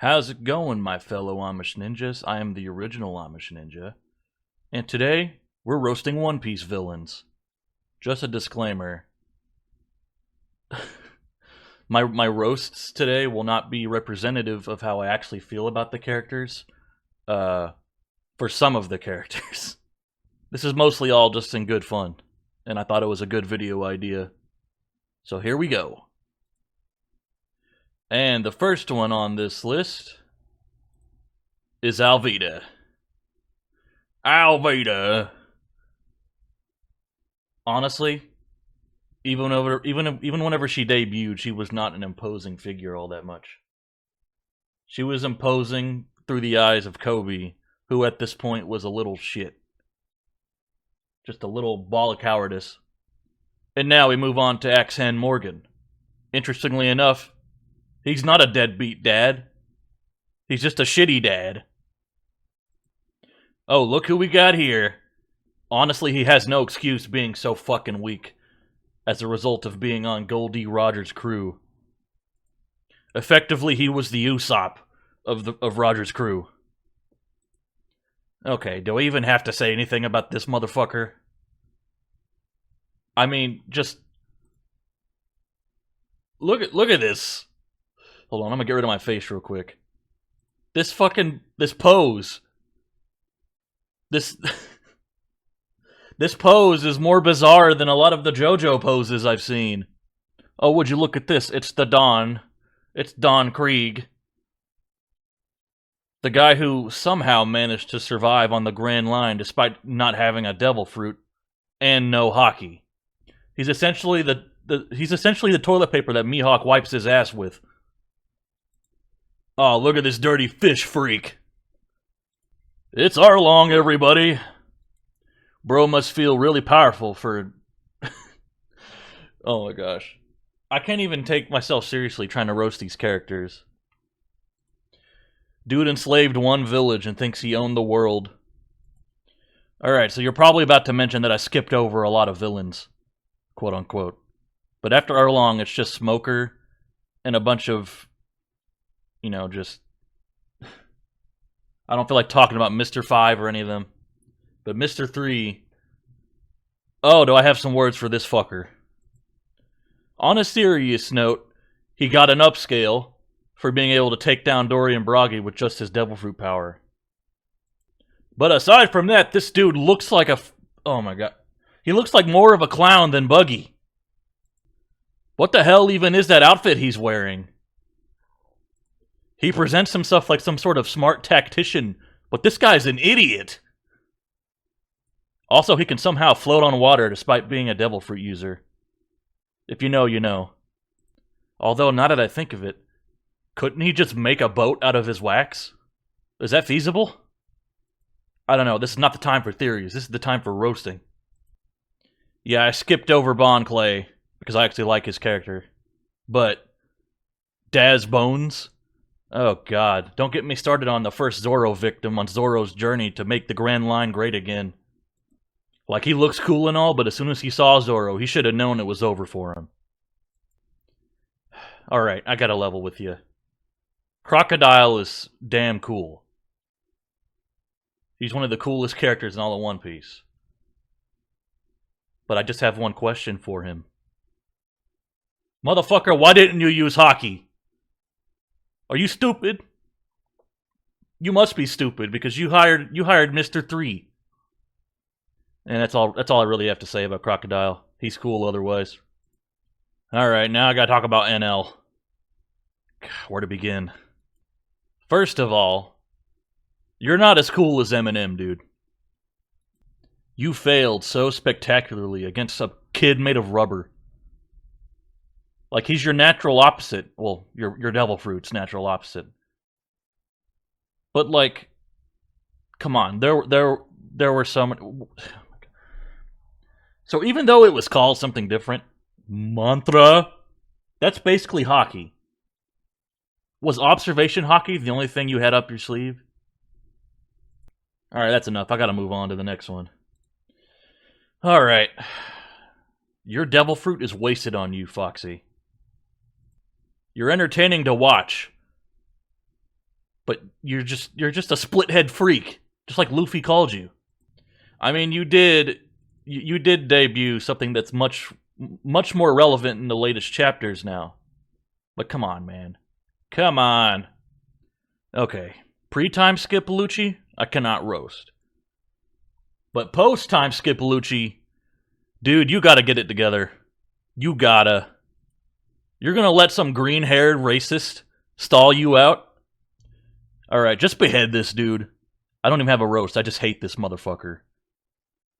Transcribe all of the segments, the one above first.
How's it going, my fellow Amish ninjas? I am the original Amish ninja, and today we're roasting One Piece villains. Just a disclaimer: my roasts today will not be representative of how I actually feel about the characters. For some of the characters, this is mostly all just in good fun, and I thought it was a good video idea. So here we go. And the first one on this list is Alvida. Alvida. Honestly, even whenever she debuted, she was not an imposing figure all that much. She was imposing through the eyes of Kobe, who at this point was a little shit. Just a little ball of cowardice. And now we move on to Axe-Hen Morgan. Interestingly enough, he's not a deadbeat dad. He's just a shitty dad. Oh, look who we got here. Honestly, he has no excuse being so fucking weak as a result of being on Gol D. Rogers' crew. Effectively, he was the Usopp of Rogers' crew. Okay, do I even have to say anything about this motherfucker? I mean, just look at this. Hold on, I'm gonna get rid of my face real quick. This pose. This this pose is more bizarre than a lot of the JoJo poses I've seen. Oh, would you look at this? It's the Don. It's Don Krieg. The guy who somehow managed to survive on the Grand Line despite not having a devil fruit and no hockey. He's essentially the toilet paper that Mihawk wipes his ass with. Oh, look at this dirty fish freak. It's Arlong, everybody. Bro must feel really powerful for... Oh my gosh. I can't even take myself seriously trying to roast these characters. Dude enslaved one village and thinks he owned the world. Alright, so you're probably about to mention that I skipped over a lot of villains. Quote unquote. But after Arlong, it's just Smoker and a bunch of... You know, just... I don't feel like talking about Mr. 5 or any of them. But Mr. 3... Oh, do I have some words for this fucker. On a serious note, he got an upscale for being able to take down Dorian Bragi with just his Devil Fruit power. But aside from that, this dude looks like a... Oh my god. He looks like more of a clown than Buggy. What the hell even is that outfit he's wearing? He presents himself like some sort of smart tactician, but this guy's an idiot. Also, he can somehow float on water despite being a Devil Fruit user. If you know, you know. Although, now that I think of it, couldn't he just make a boat out of his wax? Is that feasible? I don't know, this is not the time for theories, this is the time for roasting. Yeah, I skipped over Bon Clay, because I actually like his character. But, Daz Bones? Oh god, don't get me started on the first Zoro victim on Zoro's journey to make the Grand Line great again. Like, he looks cool and all, but as soon as he saw Zoro, he should have known it was over for him. Alright, I gotta level with you. Crocodile is damn cool. He's one of the coolest characters in all of One Piece. But I just have one question for him. Motherfucker, why didn't you use hockey? Are you stupid? You must be stupid because you hired Mr. 3. And that's all I really have to say about Crocodile. He's cool otherwise. Alright, now I gotta talk about NL. Where to begin? First of all, you're not as cool as Eminem, dude. You failed so spectacularly against a kid made of rubber. Like, he's your natural opposite. Well, your Devil Fruit's natural opposite. But, like, come on, there were some... So even though it was called something different, Mantra, that's basically hockey. Was observation hockey the only thing you had up your sleeve? Alright, that's enough. I gotta move on to the next one. Alright. Your Devil Fruit is wasted on you, Foxy. You're entertaining to watch. But you're just a split head freak, just like Luffy called you. I mean, you did debut something that's much more relevant in the latest chapters now. But come on, man. Come on. Okay. Pre-time skip Lucci, I cannot roast. But post-time skip Lucci, dude, you gotta get it together. You gotta. You're gonna let some green-haired racist stall you out? Alright, just behead this dude. I don't even have a roast, I just hate this motherfucker.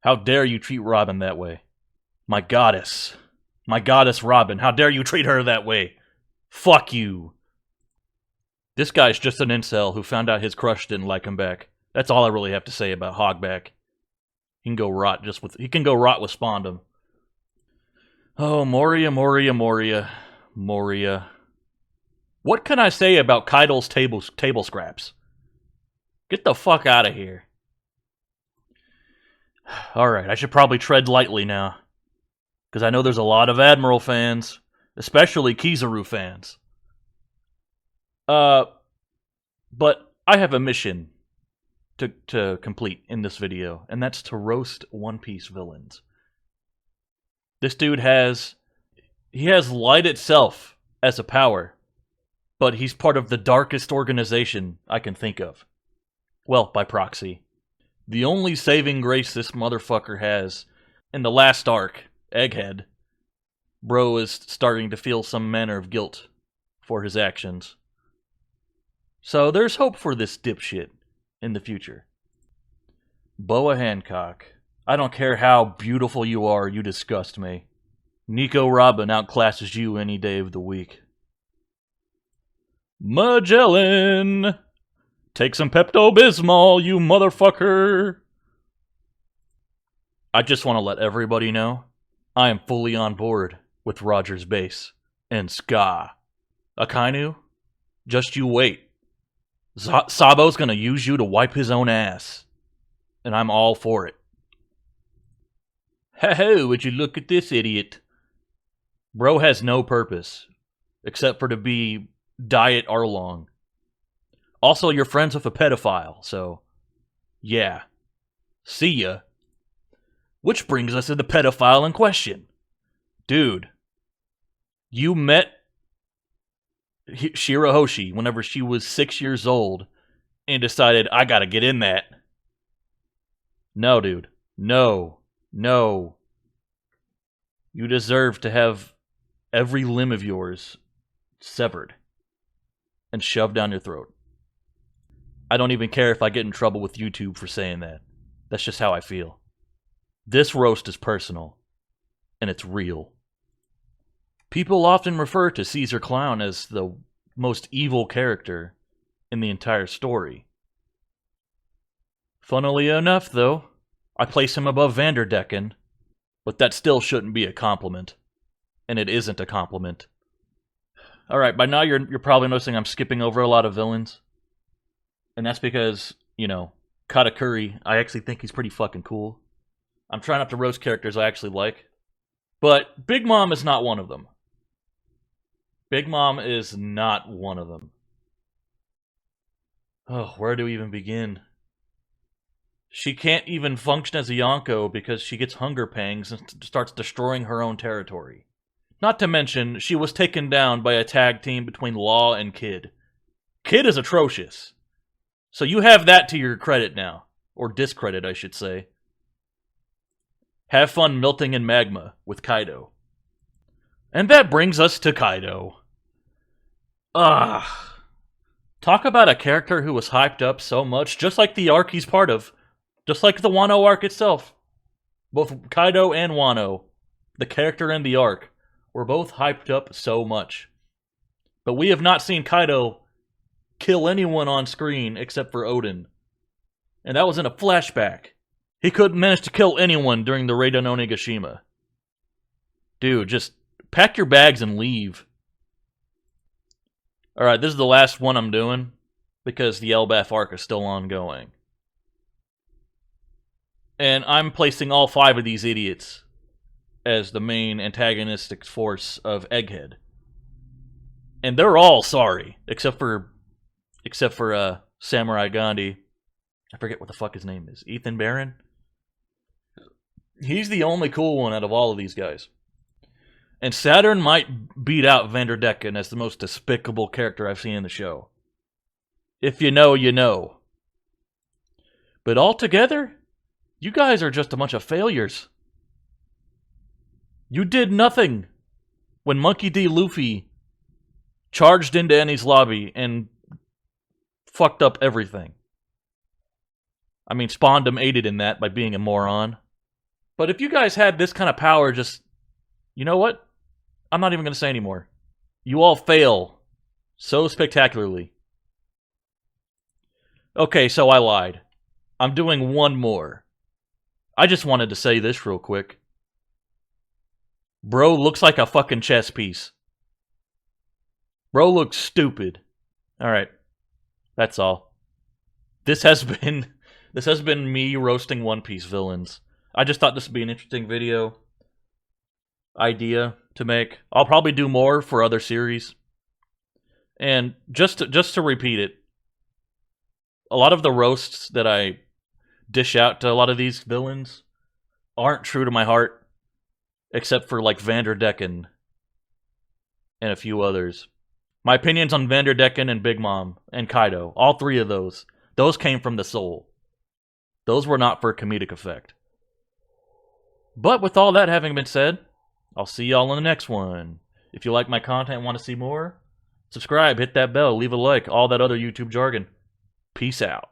How dare you treat Robin that way? My goddess. My goddess Robin, how dare you treat her that way? Fuck you. This guy's just an incel who found out his crush didn't like him back. That's all I really have to say about Hogback. He can go rot with Spondum. Oh, Moria. What can I say about Kaido's table scraps? Get the fuck out of here. Alright, I should probably tread lightly now. Because I know there's a lot of Admiral fans. Especially Kizaru fans. But I have a mission to complete in this video. And that's to roast One Piece villains. This dude has light itself as a power. But he's part of the darkest organization I can think of. Well, by proxy. The only saving grace this motherfucker has, in the last arc, Egghead, bro is starting to feel some manner of guilt for his actions. So there's hope for this dipshit in the future. Boa Hancock, I don't care how beautiful you are, you disgust me. Nico Robin outclasses you any day of the week. Magellan! Take some Pepto-Bismol, you motherfucker! I just want to let everybody know, I am fully on board with Roger's base and Ska. Akainu, just you wait. Sabo's gonna use you to wipe his own ass. And I'm all for it. Ho-ho, would you look at this idiot? Bro has no purpose, except for to be Diet Arlong. Also, you're friends with a pedophile, so yeah. See ya. Which brings us to the pedophile in question. Dude, you met Shirahoshi whenever she was 6 years old and decided, I gotta get in that. No, dude. No. You deserve to have every limb of yours severed and shoved down your throat. I don't even care if I get in trouble with YouTube for saying that. That's just how I feel. This roast is personal, and it's real. People often refer to Caesar Clown as the most evil character in the entire story. Funnily enough, though, I place him above Vanderdecken, but that still shouldn't be a compliment. And it isn't a compliment. Alright, by now you're probably noticing I'm skipping over a lot of villains. And that's because, Katakuri, I actually think he's pretty fucking cool. I'm trying not to roast characters I actually like. But Big Mom is not one of them. Big Mom is not one of them. Oh, where do we even begin? She can't even function as a Yonko because she gets hunger pangs and starts destroying her own territory. Not to mention, she was taken down by a tag team between Law and Kid. Kid is atrocious. So you have that to your credit now. Or discredit, I should say. Have fun melting in magma with Kaido. And that brings us to Kaido. Talk about a character who was hyped up so much, just like the arc he's part of. Just like the Wano arc itself. Both Kaido and Wano, the character and the arc, were both hyped up so much. But we have not seen Kaido kill anyone on screen except for Oden. And that was in a flashback. He couldn't manage to kill anyone during the raid on Onigashima. Dude, just pack your bags and leave. Alright, this is the last one I'm doing, because the Elbaf arc is still ongoing. And I'm placing all 5 of these idiots as the main antagonistic force of Egghead. And they're all sorry, except for except for Samurai Gandhi. I forget what the fuck his name is. Ethan Barron? He's the only cool one out of all of these guys. And Saturn might beat out Vanderdecken as the most despicable character I've seen in the show. If you know, you know. But altogether, you guys are just a bunch of failures. You did nothing when Monkey D. Luffy charged into Enies Lobby and fucked up everything. I mean, Spondum aided in that by being a moron. But if you guys had this kind of power, just... You know what? I'm not even going to say anymore. You all fail so spectacularly. Okay, so I lied. I'm doing one more. I just wanted to say this real quick. Bro looks like a fucking chess piece. Bro looks stupid. Alright. That's all. This has been me roasting One Piece villains. I just thought this would be an interesting video idea to make. I'll probably do more for other series. And just to repeat it, a lot of the roasts that I dish out to a lot of these villains aren't true to my heart, except for like Vanderdecken and a few others. My opinions on Vanderdecken and Big Mom and Kaido, all three of those came from the soul. Those were not for comedic effect. But with all that having been said, I'll see y'all in the next one. If you like my content and want to see more, subscribe, hit that bell, leave a like, all that other YouTube jargon. Peace out.